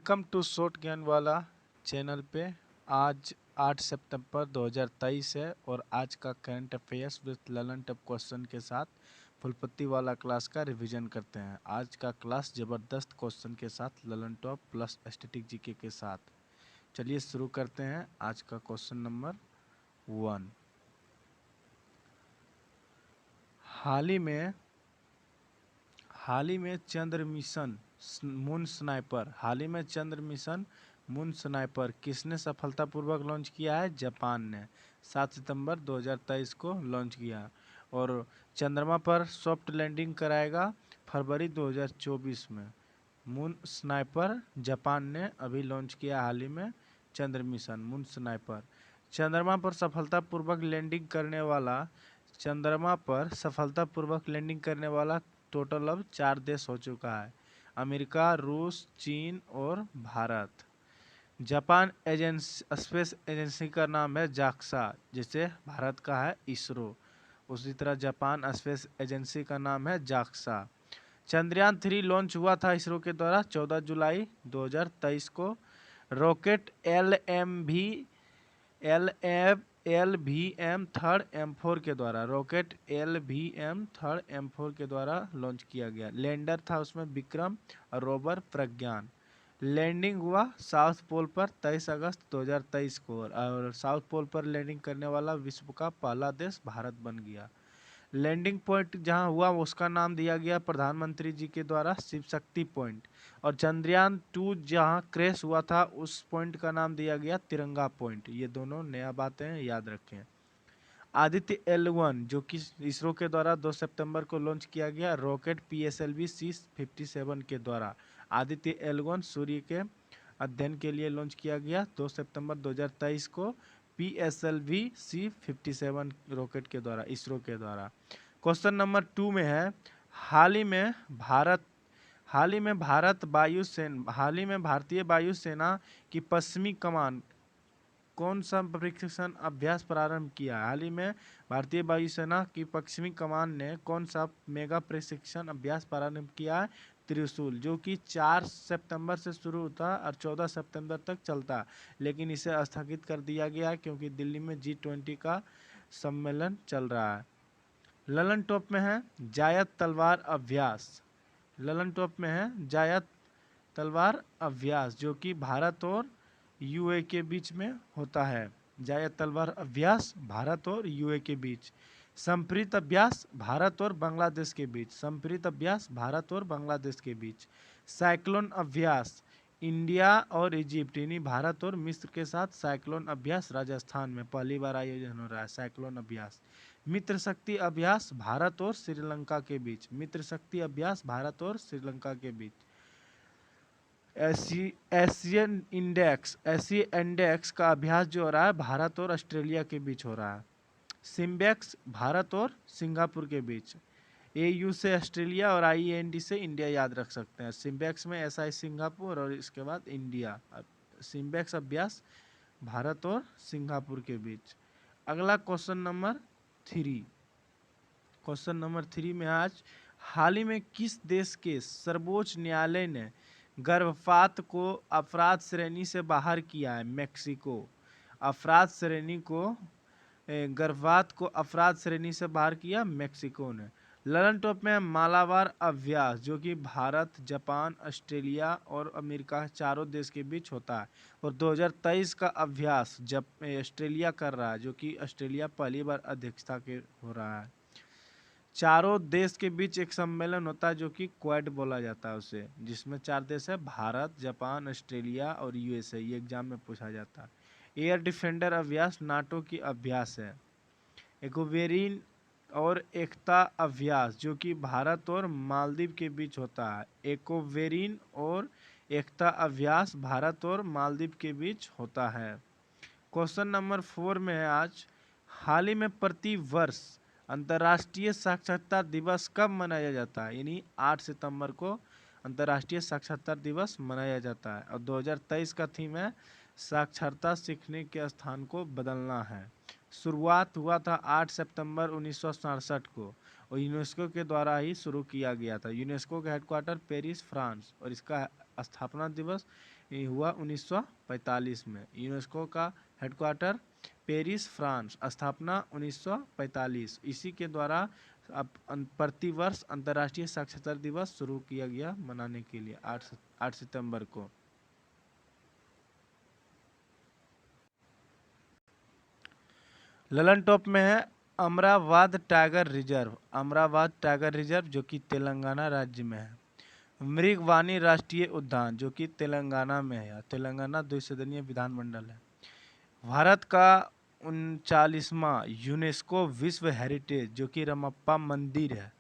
Welcome to short ज्ञान वाला channel पे। आज 8 सितंबर 2023 है और आज का current affairs with Lalan top question के साथ फुलपत्ती वाला क्लास का रिवीजन करते हैं। आज का क्लास ज़बरदस्त क्वेश्चन के साथ Lalan top plus static GK के साथ। चलिए शुरू करते हैं। आज का क्वेश्चन नंबर 1। हाल ही में चंद्र मिशन मून स्नाइपर किसने सफलतापूर्वक लॉन्च किया है? जापान ने 7 सितंबर 2023 को लॉन्च किया। और चंद्रमा पर सॉफ्ट लैंडिंग कराएगा फरवरी 2024 में। मून स्नाइपर जापान ने अभी लॉन्च किया हाल ही में चंद्र मिशन मून स्नाइपर। चंद्रमा पर सफलतापूर्वक लैंडिंग करने वाला टोटल अब 4 देश हो चुका है: अमेरिका, रूस, चीन और भारत। जापान स्पेस एजेंसी का नाम है जाक्सा, जिसे भारत का है इसरो। उसी तरह जापान स्पेस एजेंसी का नाम है जाक्सा। चंद्रयान 3 लॉन्च हुआ था इसरो के द्वारा 14 जुलाई 2023 को। रॉकेट LVM 3rd M4 के द्वारा लॉन्च किया गया। लैंडर था उसमें विक्रम और रोवर प्रज्ञान। लैंडिंग हुआ साउथ पोल पर 23 अगस्त 2023 को और साउथ पोल पर लैंडिंग करने वाला विश्व का पहला देश भारत बन गया। लैंडिंग पॉइंट जहां हुआ उसका नाम दिया गया प्रधानमंत्री जी के द्वारा शिव शक्ति पॉइंट। और चंद्रयान 2 जहां क्रैश हुआ था उस पॉइंट का नाम दिया गया तिरंगा पॉइंट। ये दोनों नया बातें हैं, याद रखें। आदित्य L1 जो कि इसरो के द्वारा 2 सितंबर को लॉन्च किया गया रॉकेट PSLV C-57 के द्वारा। आदित्य L1 सूर्य के अध्ययन के लिए लॉन्च किया गया 2 सितंबर 2023 को PSLV C-57 रॉकेट के द्वारा, इसरो के द्वारा। क्वेश्चन नंबर 2 में है, हाल ही में भारतीय वायुसेना की पश्चिमी कमान कौन सा प्रशिक्षण अभ्यास प्रारंभ किया? हाल ही में भारतीय वायुसेना की पश्चिमी कमान ने कौन सा मेगा प्रशिक्षण अभ्यास प्रारंभ किया है? त्रिशूल, जो कि 4 सितंबर से शुरू होता और 14 सितंबर तक चलता, लेकिन इसे स्थगित कर दिया गया है क्योंकि दिल्ली में G20 का सम्मेलन चल रहा है। ललन टॉप में है जायद तलवार अभ्यास जो कि भारत और यूए के बीच में होता है। जायद तलवार अभ्यास भारत और यूए के बीच। संप्रीत अभ्यास भारत और बांग्लादेश के बीच। साइक्लोन अभ्यास इंडिया और इजिप्ट यानी भारत और मिस्र के साथ साइक्लोन अभ्यास राजस्थान में पहली बार आयोजन हो रहा है। साइक्लोन अभ्यास। मित्र शक्ति अभ्यास भारत और श्रीलंका के बीच। एशियन इंडेक्स का अभ्यास जो हो रहा है भारत और ऑस्ट्रेलिया के बीच हो रहा है। सिम्बेक्स भारत और सिंगापुर के बीच। AU से ऑस्ट्रेलिया और IEND से इंडिया याद रख सकते हैं। सिम्बेक्स में SI सिंगापुर और इसके बाद इंडिया। सिम्बेक्स अभ्यास भारत और सिंगापुर के बीच। अगला क्वेश्चन नंबर 3 में आज, हाल ही में किस देश के सर्वोच्च न्यायालय ने गर्भपात को अपराध श्रेणी से बाहर किया है? मेक्सिको। गर्भपात को अपराध श्रेणी से बाहर किया मेक्सिको ने। ललन टॉप में मालाबार अभ्यास जो कि भारत, जापान, ऑस्ट्रेलिया और अमेरिका चारों देश के बीच होता है। और 2023 का अभ्यास जब ऑस्ट्रेलिया कर रहा है, जो कि ऑस्ट्रेलिया पहली बार अध्यक्षता के हो रहा है। चारों देश के बीच एक सम्मेलन होता है जो कि क्वाड बोला जाता है उसे, जिसमें 4 देश है भारत, जापान, ऑस्ट्रेलिया और USA। ये एग्जाम में पूछा जाता है। एयर डिफेंडर अभ्यास नाटो की अभ्यास है। एक्वेरिन और एकता अभ्यास जो कि भारत और मालदीव के बीच होता है। एक्वेरिन और एकता अभ्यास भारत और मालदीव के बीच होता है। क्वेश्चन नंबर 4 में है आज, हाल ही में प्रति वर्ष अंतर्राष्ट्रीय साक्षरता दिवस कब मनाया जाता है? यानी 8 सितंबर को अंतर्राष्ट्रीय साक्षरता दिवस मनाया जाता है। और 2023 का थीम है साक्षरता सीखने के स्थान को बदलना है। शुरुआत हुआ था 8 सितंबर 1967 को और यूनेस्को के द्वारा ही शुरू किया गया था। यूनेस्को का हेडक्वार्टर पेरिस, फ्रांस, और इसका स्थापना दिवस ये हुआ 1945 में। यूनेस्को का हेडक्वार्टर पेरिस, फ्रांस। स्थापना 1945। इसी के द्वारा अब प्रतिवर्ष अंतर्राष्ट्रीय साक्षरता दिवस शुरू किया गया मनाने के लिए 8 सितंबर को। ललन टॉप में है Amravati tiger reserve. Amravati tiger reserve जो कि तेलंगाना राज्य में है। मृगवानी राष्ट्रीय उद्यान जो कि तेलंगाना में है। तेलंगाना द्विसदनीय विधानमंडल है। भारत का 39वां यूनेस्को विश्व हेरिटेज जो कि रमप्पा मंदिर है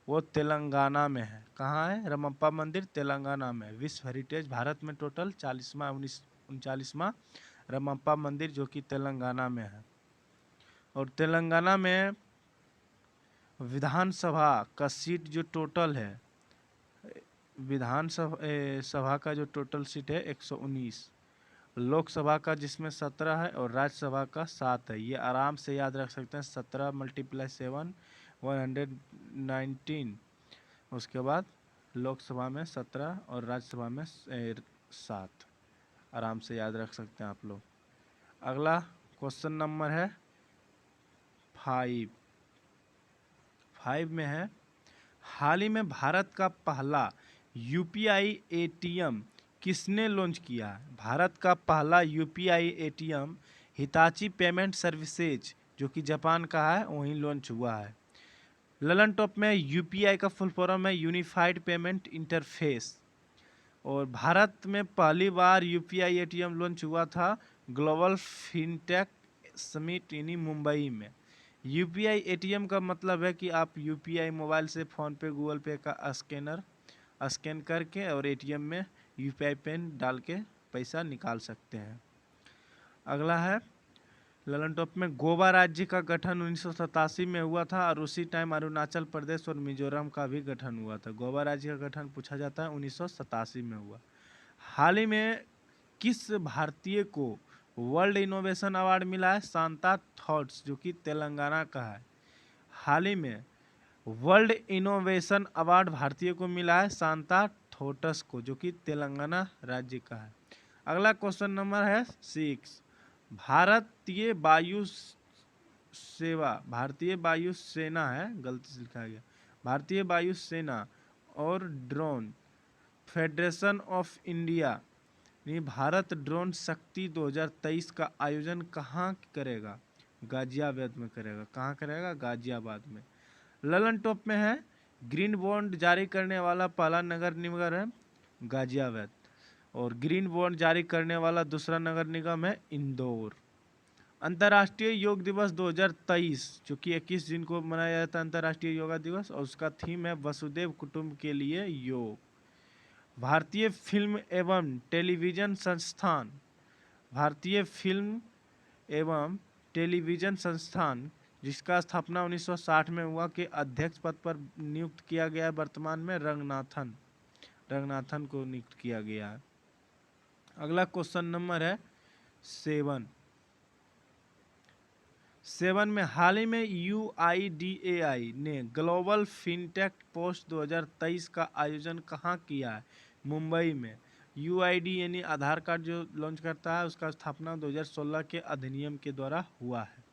वो तेलंगाना में है। कहाँ है? रमप्पा मंदिर तेलंगाना में। विश्व हेरिटेज भारत में टोटल 39वां रमप्पा मंदिर जो कि तेलंगाना में है। और तेलंगाना में विधानसभा का सीट जो टोटल है, सभा का जो टोटल सीट है 119। लोकसभा का जिसमें 17 है और राज्यसभा का 7 है। ये आराम से याद रख सकते हैं। 17 × 7 119। उसके बाद लोकसभा में 17 और राज्यसभा में 7। आराम से याद रख सकते हैं आप लोग। अगला क्वेश्चन नंबर है 5 में है, हाल ही में भारत का पहला यूपीआई एटीएम किसने लॉन्च किया है? भारत का पहला UPI ATM Hitachi payment services जो कि जापान का है वहीं लॉन्च हुआ है। ललन टॉप में यूपीआई का फुल फॉर्म है यूनिफाइड पेमेंट इंटरफेस। और भारत में पहली बार यूपीआई एटीएम लॉन्च हुआ था ग्लोबल फिनटेक समिट यानी मुंबई में। यूपीआई एटीएम का मतलब है कि आप यूपीआई मोबाइल से फ़ोन पे, गूगल पे का स्कैन करके और एटीएम में यूपीआई पिन डाल के पैसा निकाल सकते हैं। अगला है ललन टॉप में गोवा राज्य का गठन 1987 में हुआ था और उसी टाइम अरुणाचल प्रदेश और मिजोरम का भी गठन हुआ था। गोवा राज्य का गठन पूछा जाता है 1987 में हुआ। हाल ही में किस भारतीय को वर्ल्ड इनोवेशन अवार्ड मिला है? शांता थॉट्स जो कि तेलंगाना का है। हाल ही में वर्ल्ड इनोवेशन अवार्ड भारतीय को मिला है शांता थॉट्स को जो कि तेलंगाना राज्य का है। अगला क्वेश्चन नंबर है 6, भारतीय वायु सेना है, गलती से लिखा गया। भारतीय वायु सेना और ड्रोन फेडरेशन ऑफ इंडिया यानी भारत ड्रोन शक्ति 2023 का आयोजन कहाँ करेगा? गाजियाबाद में करेगा। कहाँ करेगा? गाजियाबाद में। ललन टॉप में है ग्रीन बॉन्ड जारी करने वाला पहला नगर निगम है गाजियाबाद और ग्रीन बॉन्ड जारी करने वाला दूसरा नगर निगम है इंदौर। अंतर्राष्ट्रीय योग दिवस 2023 जो कि 21 जून को मनाया जाता है अंतर्राष्ट्रीय योगा दिवस और उसका थीम है वसुदेव कुटुंब के लिए योग। भारतीय फिल्म एवं टेलीविजन संस्थान जिसका स्थापना 1960 में हुआ के अध्यक्ष पद पर नियुक्त किया गया है वर्तमान में रंगनाथन को नियुक्त किया गया है। अगला क्वेश्चन नंबर है 7 में हाल ही में UIDAI ने ग्लोबल फिनटेक पोस्ट 2023 का आयोजन कहाँ किया है? मुंबई में। UID यानी आधार कार्ड जो लॉन्च करता है उसका स्थापना 2016 के अधिनियम के द्वारा हुआ है।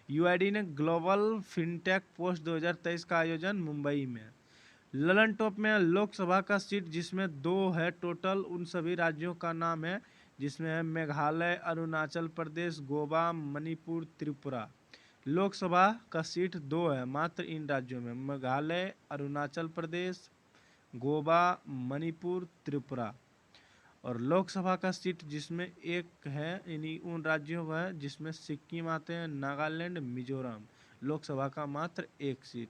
UID ने ग्लोबल फिनटेक पोस्ट 2023 का आयोजन मुंबई में। ललन टॉप में लोकसभा का सीट जिसमें 2 है टोटल, उन सभी राज्यों का नाम है जिसमें है मेघालय, अरुणाचल प्रदेश, गोवा, मणिपुर, त्रिपुरा। लोकसभा का सीट 2 है मात्र इन राज्यों में, मेघालय, अरुणाचल प्रदेश, गोवा, मणिपुर, त्रिपुरा। और लोकसभा का सीट जिसमें 1 है यानी उन राज्यों का है जिसमें सिक्किम आते हैं, नागालैंड, मिजोरम। लोकसभा का मात्र 1 सीट।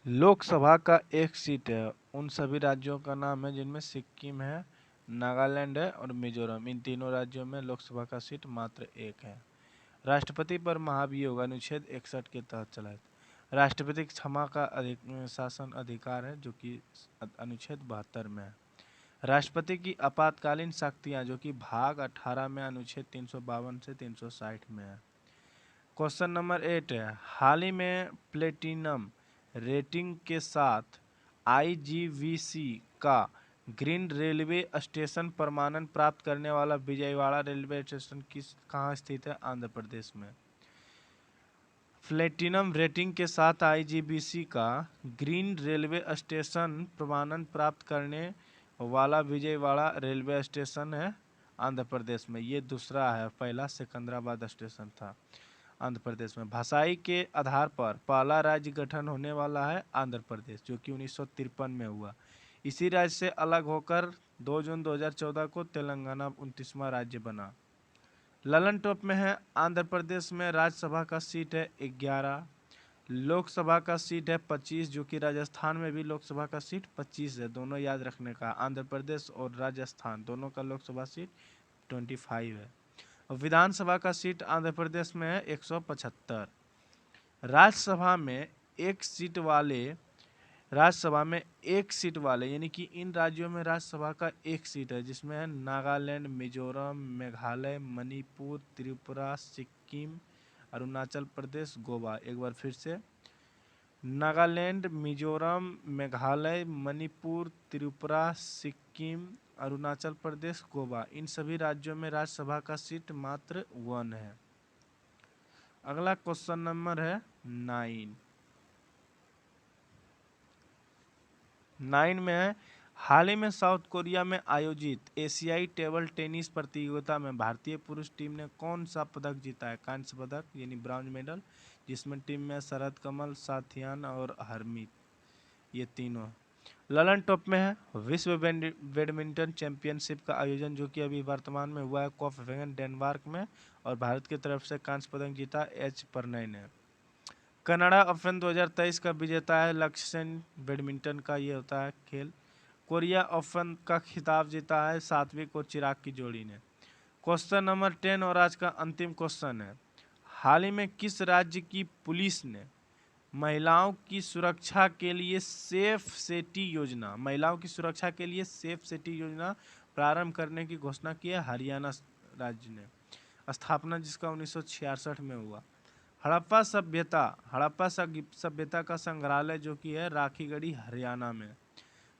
लोकसभा का 1 सीट है उन सभी राज्यों का नाम है जिनमें सिक्किम है, नागालैंड है और मिजोरम। इन तीनों राज्यों में लोकसभा का सीट मात्र 1 है। राष्ट्रपति पर महाभियोग अनुच्छेद 61 के तहत चला। राष्ट्रपति की क्षमा का शासन अधिकार है जो कि अनुच्छेद 72 में है। राष्ट्रपति की आपातकालीन शक्तियां जो कि भाग 18 में अनुच्छेद 352 से 360 में है। क्वेश्चन नंबर 8 है, हाल ही में प्लेटिनम रेटिंग के साथ IGVC का ग्रीन रेलवे स्टेशन प्रमाणन प्राप्त करने वाला विजयवाड़ा रेलवे स्टेशन कहाँ स्थित है? आंध्र प्रदेश में। प्लेटिनम रेटिंग के साथ IGBC का ग्रीन रेलवे स्टेशन प्रमाणन प्राप्त करने वाला विजयवाड़ा रेलवे स्टेशन है आंध्र प्रदेश में। ये दूसरा है, पहला सिकंदराबाद स्टेशन था आंध्र प्रदेश में। भाषाई के आधार पर पहला राज्य गठन होने वाला है आंध्र प्रदेश, जो कि 1953 में हुआ। इसी राज्य से अलग होकर 2 जून 2014 को तेलंगाना 29वां राज्य बना। ललन टॉप में है, आंध्र प्रदेश में राज्यसभा का सीट है 11, लोकसभा का सीट है 25, जो कि राजस्थान में भी लोकसभा का सीट 25 है, दोनों याद रखने का। आंध्र प्रदेश और राजस्थान दोनों का लोकसभा सीट 25 है। और विधानसभा का सीट आंध्र प्रदेश में है 175। राज्यसभा में एक सीट वाले यानी कि इन राज्यों में राज्यसभा का एक सीट है, जिसमें है नागालैंड, मिजोरम, मेघालय, मणिपुर, त्रिपुरा, सिक्किम, अरुणाचल प्रदेश, गोवा। एक बार फिर से, नागालैंड, मिजोरम, मेघालय, मणिपुर, त्रिपुरा, सिक्किम, अरुणाचल प्रदेश, गोवा। इन सभी राज्यों में राज्यसभा का सीट मात्र 1 है। अगला क्वेश्चन नंबर है 9 में है, हाल ही में साउथ कोरिया में आयोजित एशियाई टेबल टेनिस प्रतियोगिता में भारतीय पुरुष टीम ने कौन सा पदक जीता है? कांस्य पदक यानी ब्रॉन्ज मेडल, जिसमें टीम में शरद कमल, साथियान और हरमीत, ये तीनों। ललन टॉप में है, विश्व बैडमिंटन चैंपियनशिप का आयोजन जो कि अभी वर्तमान में हुआ है कोपेनहेगन डेनमार्क में, और भारत की तरफ से कांस्य पदक जीता H प्रणय ने। कनाडा ओपन 2023 का विजेता है लक्ष्य सेन, बैडमिंटन का ये होता है खेल। कोरिया ओपन का खिताब जीता है सात्विक और चिराग की जोड़ी ने। क्वेश्चन नंबर 10 और आज का अंतिम क्वेश्चन है, हाल ही में किस राज्य की पुलिस ने महिलाओं की सुरक्षा के लिए सेफ सिटी योजना प्रारंभ करने की घोषणा की है? हरियाणा राज्य ने। स्थापना जिसका 1966 में हुआ। हड़प्पा सभ्यता का संग्रहालय जो कि है राखीगढ़ी हरियाणा में।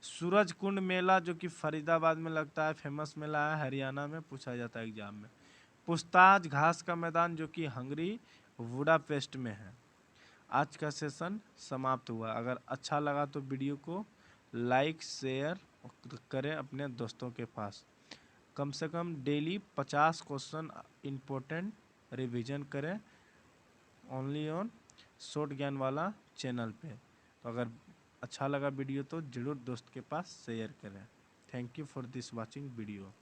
सूरज कुंड मेला जो कि फरीदाबाद में लगता है, फेमस मेला है, हरियाणा में पूछा जाता है एग्जाम में। पुस्ताज घास का मैदान जो कि हंगरी बुडापेस्ट में है। आज का सेशन समाप्त हुआ। अगर अच्छा लगा तो वीडियो को लाइक शेयर करें अपने दोस्तों के पास। कम से कम डेली 50 क्वेश्चन इम्पोर्टेंट रिवीजन करें, ओनली ऑन शॉर्ट ज्ञान वाला चैनल पे। तो अगर अच्छा लगा वीडियो तो जरूर दोस्त के पास शेयर करें। Thank you for this watching video.